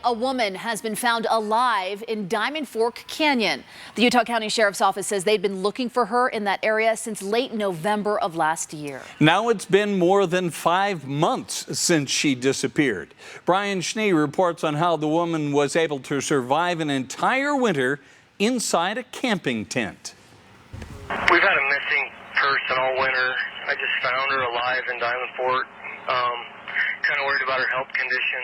a woman has been found alive in Diamond Fork Canyon. The Utah County Sheriff's Office says they'd been looking for her in that area since late November of last year. Now it's been more than 5 months since she disappeared. Brian Schnee reports on how the woman was able to survive an entire winter inside a camping tent. We've had a missing person all winter. I just found her alive in Diamond Fork. Kind of worried about her health condition,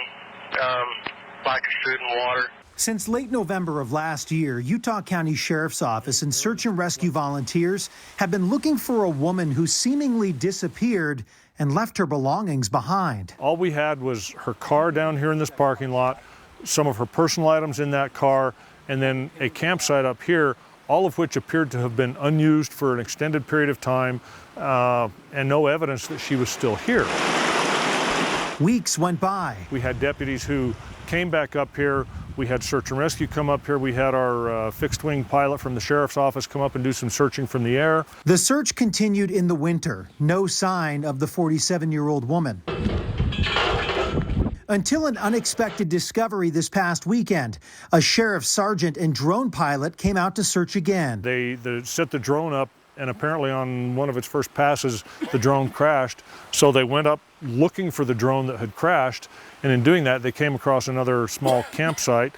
lack of food and water. Since late November of last year, Utah County Sheriff's Office and search and rescue volunteers have been looking for a woman who seemingly disappeared and left her belongings behind. All we had was her car down here in this parking lot, some of her personal items in that car, and then a campsite up here, all of which appeared to have been unused for an extended period of time, and no evidence that she was still here. Weeks went by. We had deputies who came back up here. We had search and rescue come up here. We had our fixed wing pilot from the sheriff's office come up and do some searching from the air. The search continued in the winter. No sign of the 47-year-old woman. Until an unexpected discovery this past weekend. A sheriff's sergeant and drone pilot came out to search again. They set the drone up, and apparently on one of its first passes, the drone crashed. So they went up looking for the drone that had crashed, and in doing that, they came across another small campsite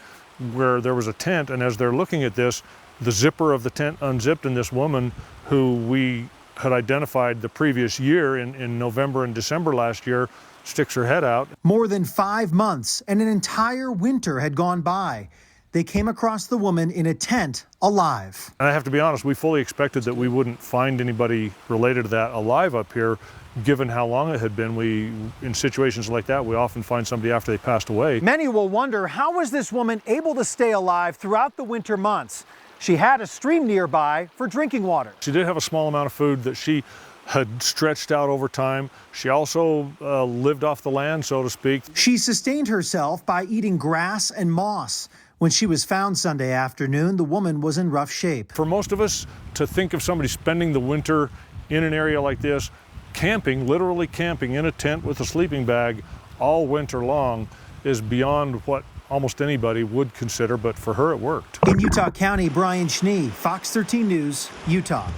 where there was a tent, and as they're looking at this, the zipper of the tent unzipped, and this woman, who we had identified the previous year in November and December last year, sticks her head out. More than 5 months and an entire winter had gone by. They came across the woman in a tent, alive. And I have to be honest, we fully expected that we wouldn't find anybody related to that alive up here, given how long it had been. In situations like that, we often find somebody after they passed away. Many will wonder, how was this woman able to stay alive throughout the winter months? She had a stream nearby for drinking water. She did have a small amount of food that she had stretched out over time. She also lived off the land, so to speak. She sustained herself by eating grass and moss. When she was found Sunday afternoon, the woman was in rough shape. For most of us to think of somebody spending the winter in an area like this, camping, literally camping in a tent with a sleeping bag all winter long, is beyond what almost anybody would consider, but for her it worked. In Utah County, Brian Schnee, Fox 13 News, Utah.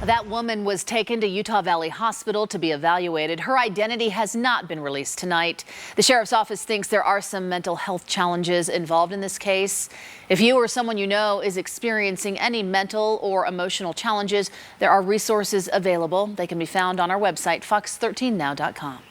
That woman was taken to Utah Valley Hospital to be evaluated. Her identity has not been released tonight. The sheriff's office thinks there are some mental health challenges involved in this case. If you or someone you know is experiencing any mental or emotional challenges, there are resources available. They can be found on our website, fox13now.com.